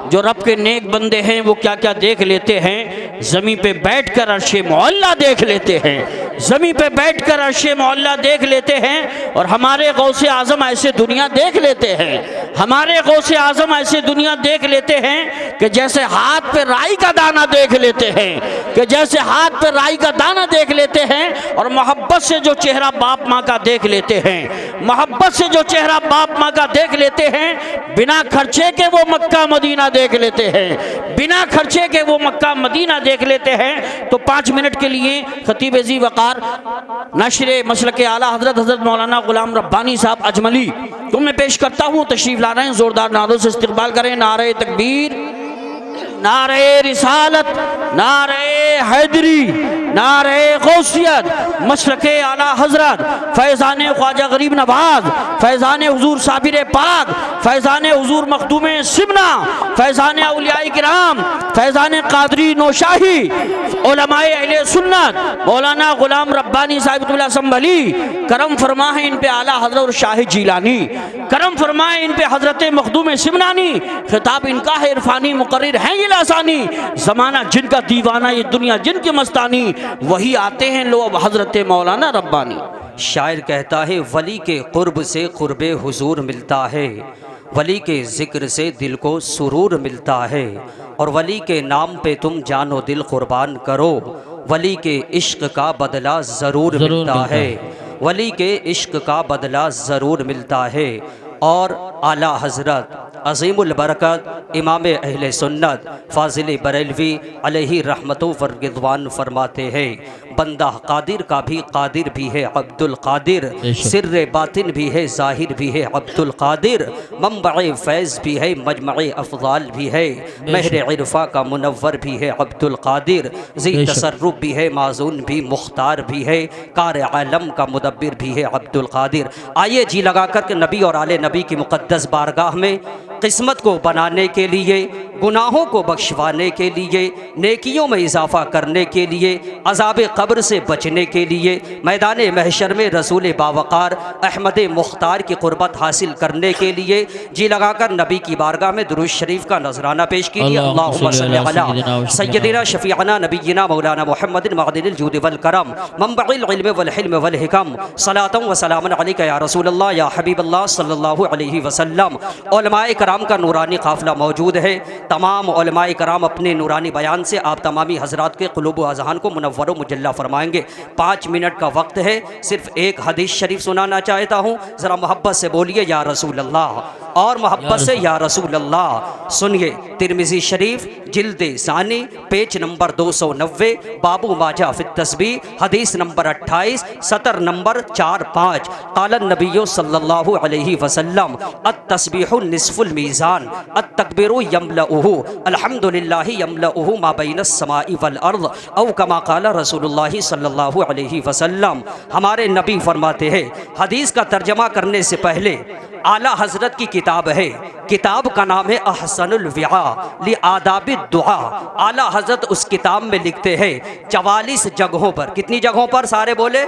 जो रब के नेक बंदे हैं वो क्या क्या देख लेते हैं। ज़मीं पे बैठकर अर्शे मौला देख लेते हैं, ज़मीं पे बैठकर अर्शे मौला देख लेते हैं। और हमारे गौसे आज़म ऐसे दुनिया देख लेते हैं, हमारे गौसे आज़म ऐसे दुनिया देख लेते हैं कि जैसे हाथ पे राई का दाना देख लेते हैं, कि जैसे हाथ पे राई का दाना देख लेते हैं। और मोहब्बत से जो चेहरा बाप माँ का देख लेते हैं, मोहब्बत से जो चेहरा बाप माँ का देख लेते हैं, बिना खर्चे के वो मक्का मदीना देख लेते हैं, बिना खर्चे के वो मक्का मदीना देख लेते हैं। तो 5 मिनट के लिए खतीब ज़ी वक़ार नशरे मसलक आला हज़रत मौलाना ग़ुलाम रब्बानी साहब अजमली तो मैं पेश करता हूँ, तशरीफ़ ला रहे हैं। ज़ोरदार नारों से इस्तक़बाल करें। नारे तकबीर, नारे रिसालत, नारे हैदरी, नारे गौसियत, मशरक़े आला हज़रत फैज़ान ख्वाजा गरीब नवाज, फैज़ान हुज़ूर साबिर पाक, फैज़ान हुज़ूर मखदूम सिमना, फैज़ान औलियाए किराम, फैज़ान क़ादरी नौशाही, उलमाए अहले सुन्नत मौलाना ग़ुलाम रब्बानी साहिब संभली, करम फरमा है इन पे आला हज़रत शाह जीलानी, करम फरमाए इन पे हज़रत मखदूम सिमनानी। खिताब इनका है इरफानी, मुकर्रिर हैं ये लासानी, ज़माना जिनका दीवाना, ये दुनिया जिनकी मस्तानी, वही आते हैं लो अब हज़रत मौलाना रब्बानी। शायर कहता है वली के क़ुर्ब से क़ुर्बे हुज़ूर मिलता है, वली के ज़िक्र से दिल को सुरूर मिलता है। और वली के नाम पे तुम जानो दिल क़ुर्बान करो, वली के इश्क़ का बदला ज़रूर मिलता है, वली के इश्क़ का बदला ज़रूर मिलता है। और आला हज़रत अज़ीमुल बरकत इमाम अहले सुन्नत फ़ाज़िल बरेलवी अलैहि रहमतु व रिज़वान फरमाते हैं, बंदा कादिर का भी कादिर भी है अब्दुल कादिर, सिर्र बातिन भी है ज़ाहिर भी है अब्दुल कादिर, मंबअ फैज़ भी है मजमअ अफ़ज़ाल भी है, महर इरफ़ा का मुनव्वर भी है अब्दुल कादिर, ज़ी तसर्रुफ़ भी है माज़ून भी मुख्तार भी है, कार आलम का मुदब्बिर भी है अब्दुल कादिर। आइए जी लगा कर के नबी और आले नबी की मुक़द्दस बारगाह में किस्मत को बनाने के लिए, गुनाहों को बख्शवाने के लिए, नेकियों में इजाफ़ा करने के लिए, अज़ाब क़ब्र से बचने के लिए, मैदान महशर में रसूल बावक़ार अहमद मुख्तार की क़ुरबत हासिल करने के लिए जी लगाकर नबी की बारगाह में दुरूद शरीफ का नजराना पेश कीजिए। अल्लाहुम्मा सल्लि अला सय्यदिना शफ़ीअना नबीना मौलाना मुहम्मदिन मअदिनिल जूद वल करम मंबइल इल्म वल हिल्म वल हिकम सलातन व सलामन अलैका या रसूलल्लाह या हबीबल्लाह सल्लल्लाहु अलैहि वसल्लम। उलमाए कराम का नूरानी काफ़िला मौजूद है। तमाम उलमाए कराम अपने नूरानी बयान से आप तमामी हज़रात के क़ुलूब व अज़हान को मुनव्वर व मुजल्ला फरमाएंगे। 5 मिनट का वक्त है, सिर्फ एक हदीस शरीफ सुनाना चाहता हूँ, ज़रा मोहब्बत से बोलिए या रसूल अल्लाह, और मोहब्बत से या रसूल अल्लाह। सुनिए, तिरमिज़ी शरीफ जिल्द सानी पेज नंबर 290, बाबू माजा फित तस्बीह हदीस नंबर 28 सतर नंबर 4-5। क़ालन नबिय्यु सल्लल्लाहु अलैहि वसल्लम अत-तस्बीहु निस्फुल मीज़ान अत-तकबीरु यमलउहु अल्हम्दुलिल्लाहि यमलउहु मा बैनस समाई वल अर्ज़ औ कमा क़ाला रसूलुल्लाहि सल्लल्लाहु अलैहि वसल्लम। हमारे नबी फरमाते हैं, हदीस का तर्जमा करने से पहले आला हज़रत की किताब है, किताब का नाम है अहसनुल विआ लि आदाबि दुआ। आला हज़रत उस किताब में लिखते हैं 44 जगहों पर, कितनी जगहों पर सारे बोले,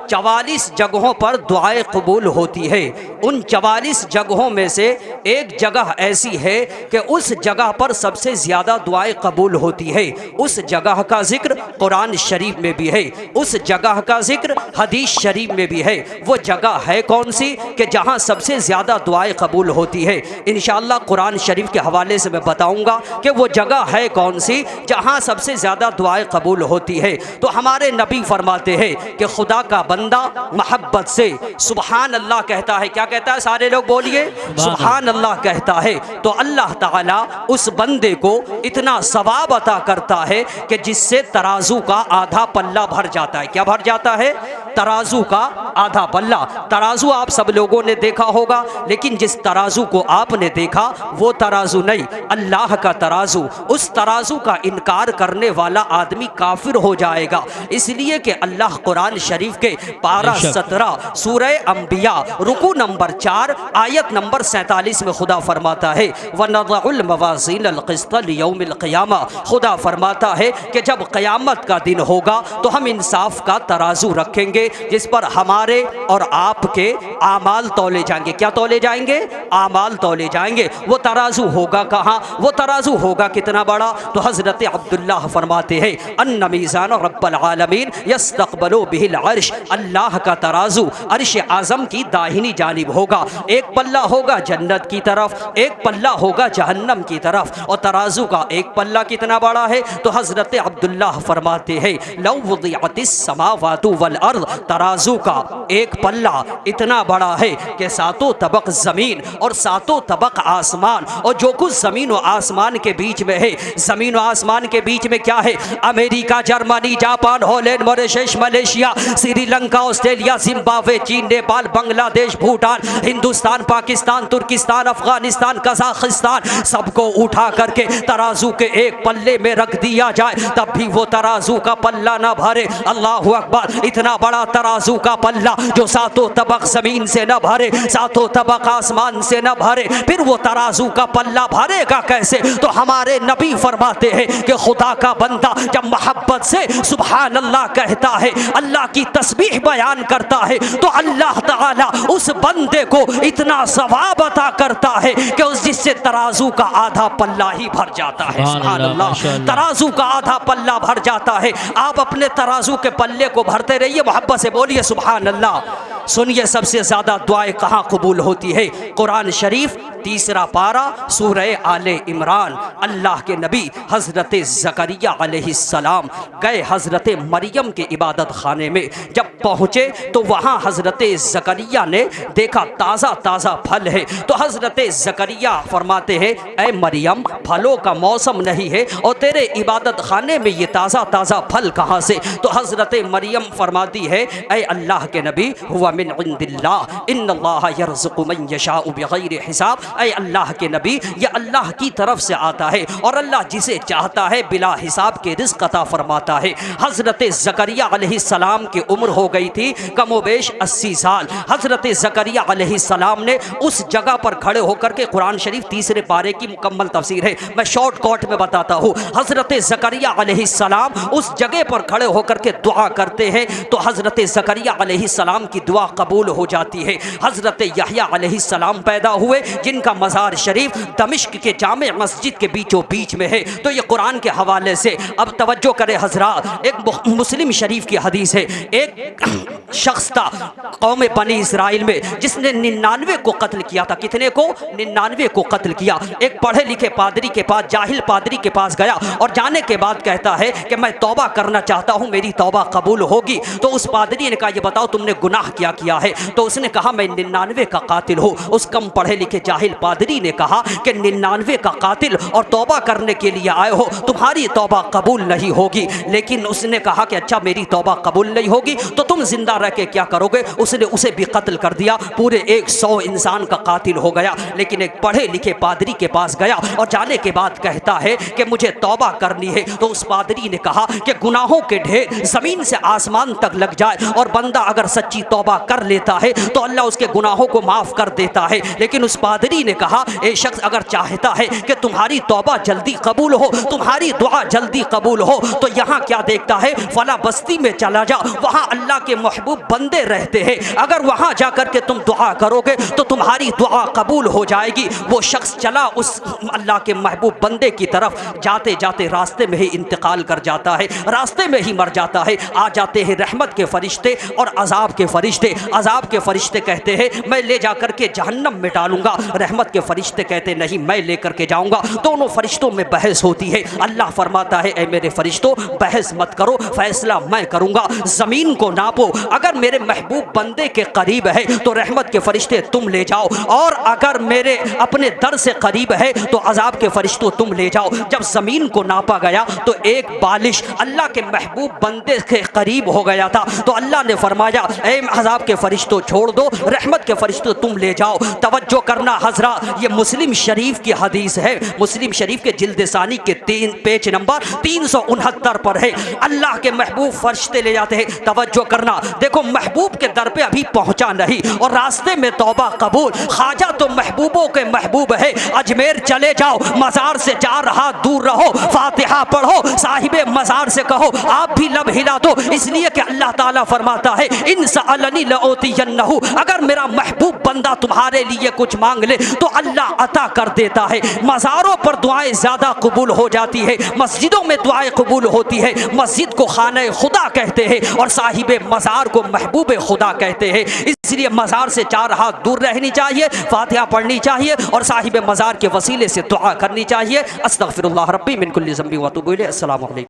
44 जगहों पर दुआएं कबूल होती है। उन 44 जगहों में से एक जगह ऐसी है कि उस जगह पर सबसे ज़्यादा दुआएं कबूल होती है। उस जगह का जिक्र कुरान शरीफ में भी है, उस जगह का जिक्र हदीस शरीफ में भी है। वो जगह है कौन सी कि जहाँ सबसे ज़्यादा दुआएं कबूल होती है। इंशाअल्लाह कुरान शरीफ के हवाले से मैं बताऊँगा कि वो जगह है कौन सी जहाँ सबसे ज़्यादा दुआएं कबूल होती है। तो हमारे नबी फरमाते हैं कि खुदा का बंदा मोहब्बत से सुबहान अल्लाह कहता है। क्या कहता है? सारे लोग बोलिए, सुबहान अल्लाह कहता है। तो अल्लाह ताला उस बंदे को इतना सवाब अता करता है कि जिससे तराजू का आधा पल्ला भर जाता है। क्या भर जाता है? तराजू का आधा पल्ला। तराजू आप सब लोगों ने देखा होगा, लेकिन जिस तराजू को आपने देखा वो तराजू नहीं, अल्लाह का तराजू। उस तराजू का इनकार करने वाला आदमी काफिर हो जाएगा। इसलिए कि अल्लाह कुरान शरीफ के पारा 17 सूरह अंबिया रुकू नंबर 4 आयत नंबर 47 में खुदा फरमाता है वनज़उल मवाज़ीनल क़िस्त लियौमिल क़ियामा। खुदा फरमाता है कि जब क़यामत का दिन होगा तो हम इंसाफ का तराजू रखेंगे। जाएंगे जिस पर हमारे और आपके आमाल तौले जाएंगे। क्या तौले जाएंगे? आमाल तौले जाएंगे। वो तराजू होगा कहाँ? वो तराजू होगा कितना बड़ा? तो हज़रत अब्दुल्लाह फरमाते हैं अन्ना मीज़ान रब्बल आलमीन यस्तक़बिलु बिहिल अर्श, अल्लाह का तराजू अर्श आज़म की दाहिनी जानिब होगा। एक पल्ला होगा जन्नत की तरफ, एक पल्ला होगा जहन्नम की तरफ। और तराजू का एक पल्ला कितना बड़ा है? तो हज़रत अब्दुल्लाह फरमाते हैं लौ वुदिअतिस समावातु वल अर्द, तराजू का एक पल्ला इतना बड़ा है कि सातों तबक ज़मीन और सातों तबक आसमान और जो कुछ ज़मीन और आसमान के बीच में है, ज़मीन और आसमान के बीच में क्या है? America, Germany, Japan, Holland, Mauritius, Malaysia, Sri Lanka, Australia, Zimbabwe, चीन, नेपाल, बांग्लादेश, भूटान, हिंदुस्तान, पाकिस्तान, तुर्किस्तान, अफगानिस्तान, कजाकिस्तान, सबको उठा करके तराजू के एक पल्ले में रख दिया जाए तब भी वो तराजू का पल्ला ना भरे। अल्लाह अकबर! इतना बड़ा तराजू का पल्ला जो सातों तबक ज़मीन से न भरे, सातों तबक आसमान से न भरे, फिर वो तराजू का पल्ला भरेगा कैसे? तो हमारे नबी फरमाते हैं कि खुदा का बंदा जब मोहब्बत से सुभान अल्लाह कहता है, अल्लाह की तस्बीह बयान करता है, तो अल्लाह ताला उस बंदे को इतना सवाब अता करता है कि उस जिससे तराजू का आधा पल्ला ही भर जाता है। सुभान अल्लाह! तराजू का आधा पल्ला भर जाता है। आप अपने तराजू के पल्ले को भरते रहिए, मोहब्बत से बोलिए सुभान अल्लाह। सुनिए सबसे ज़्यादा दुआएं कहाँ कबूल होती है? कुरान शरीफ तीसरा पारा सूरह आले इमरान। अल्लाह के नबी हज़रत ज़करिया अलैहिस्सलाम गए हज़रत मरियम के इबादत खाने में। जब पहुँचे तो वहाँ हज़रत ज़करिया ने देखा ताज़ा ताज़ा फल है। तो हज़रत ज़करिया फरमाते हैं ऐ मरियम, फलों का मौसम नहीं है और तेरे इबादत खाने में ये ताज़ा ताज़ा फल कहाँ से? तो हज़रत मरियम फरमाती है ऐ अल्लाह के नबी हुआ मिन इंदिल्लाह इन्नल्लाह यर्ज़ुक़ु मन यशाउ बिग़ैरि हिसाब। ऐ अल्लाह के नबी, ये अल्लाह की तरफ से आता है और अल्लाह जिसे चाहता है बिला हिसाब के रिज़्क़ अता फरमाता है। हज़रत ज़करिया अलैहिस्सलाम की उम्र हो गई थी कमोबेश 80 साल। हज़रत ज़करिया अलैहिस्सलाम ने उस जगह पर खड़े होकर के कुरान शरीफ तीसरे पारे की मुकम्मल तफसीर है, मैं शॉर्ट कट में बताता हूँ। हज़रत ज़करिया अलैहिस्सलाम उस जगह पर खड़े होकर के दुआ करते हैं तो हज़रत ज़करिया अलैहिस्सलाम की दुआ कबूल हो जाती है। हज़रत यहया अलैहिस्सलाम पैदा हुए जिनका मज़ार शरीफ दमिश्क के जामे मस्जिद के बीचों बीच में है। तो ये कुरान के हवाले से अब तवज्जो करें हज़रात, एक मुस्लिम शरीफ की हदीस है। एक शख्स था कौम बनी इसराइल में जिसने 99 को कत्ल किया था। कितने को? 99 को कत्ल किया। एक पढ़े लिखे पादरी के पास, जाहिल पादरी के पास गया और जाने के बाद कहता है कि मैं तौबा करना चाहता हूँ, मेरी तौबा कबूल होगी। तो उस पादरी ने कहा ये बताओ तुमने गुनाह क्या किया है? तो उसने कहा मैं 99 का कातिल हूँ। उस कम पढ़े लिखे जाहिल पादरी ने कहा कि 99 का कातिल और तौबा करने के लिए आए हो, तुम्हारी तौबा कबूल नहीं होगी। लेकिन उसने कहा कि अच्छा मेरी तौबा कबूल नहीं होगी तो तुम जिंदा रह के क्या करोगे? उसने उसे भी कत्ल कर दिया, पूरे 100 इंसान का कातिल हो गया। लेकिन एक पढ़े लिखे पादरी के पास गया और जाने के बाद कहता है कि मुझे तौबा करनी है। तो उस पादरी ने कहा कि गुनाहों के ढेर ज़मीन से आसमान तक लग जाए और बंदा अगर सच्ची तौबा कर लेता है तो अल्लाह उसके गुनाहों को माफ़ कर देता है। लेकिन उस पादरी ने कहा ए शख्स अगर चाहता है कि तुम्हारी तौबा जल्दी कबूल हो, तुम्हारी दुआ जल्दी कबूल हो, तो यहाँ क्या देखता है? फला बस्ती में चला जा, वहाँ अल्लाह के महबूब बंदे रहते हैं, अगर वहाँ जाकर के तुम दुआ करोगे तो तुम्हारी दुआ कबूल हो जाएगी। वो शख्स चला उस अल्लाह के महबूब बंदे की तरफ, जाते जाते रास्ते में ही इंतकाल कर जाता है, रास्ते में ही मर जाता है। आ जाते हैं रहमत के फरिश्ते और अजाब के फरिश्ते। अजाब के फरिश्ते कहते हैं मैं ले जाकर के जहन्नम में डालूंगा, रहमत के फरिश्ते कहते नहीं मैं लेकर के जाऊंगा। दोनों फरिश्तों में बहस होती है। अल्लाह फरमाता है ऐ मेरे फरिश्तों बहस मत करो, फैसला मैं करूंगा। ज़मीन को नापो, अगर मेरे महबूब बंदे के करीब है तो रहमत के फरिश्ते तुम ले जाओ, और अगर मेरे अपने दर से करीब है तो अजाब के फरिश्तों तुम ले जाओ। जब ज़मीन को नापा गया तो एक बालिश अल्लाह के महबूब बंदे के करीब हो गया था। तो अल्लाह ने फरमाया ऐ अजाब के फरिश्तों छोड़ दो, रहमत के फरिश्तों तुम ले जाओ। तवज्जो करना हजरात, ये मुस्लिम शरीफ की हदीस है। मुस्लिम शरीफ के जिल्द सानी के 3 पेज नंबर 369 पर है। अल्लाह के महबूब फरिश्ते ले जाते हैं, तवज्जो करना, देखो महबूब के दर पे अभी पहुंचा नहीं और रास्ते में तौबा कबूल। ख्वाजा तो महबूबों के महबूब है, अजमेर चले जाओ, मज़ार से 4 हाथ दूर रहो, फातिहा पढ़ो, साहिबे मज़ार से कहो आप भी लब हिला दो, इसलिए कि अल्लाह ताला फरमाता है इन सअलनी लऊतियन्नहु, अगर मेरा महबूब बंदा तुम्हारे लिए कुछ मांग ले तो अल्लाह अता कर देता है। मज़ारों पर दुआएं ज़्यादा कबूल हो जाती है, मस्जिदों में दुआएं कबूल होती है। मस्जिद को खाने खुदा कहते हैं और साहिबे मज़ार को महबूब खुदा कहते हैं, इसलिए मज़ार से 4 हाथ दूर रहनी चाहिए, फातिहा पढ़नी चाहिए और साहिबे मज़ार के वसीले से दुआ करनी चाहिए। अस्तगफिरुल्लाह रब्बी मिन कुल्लि ज़ंबि व अतूबु इलैह। अस्सलामु अलैकुम।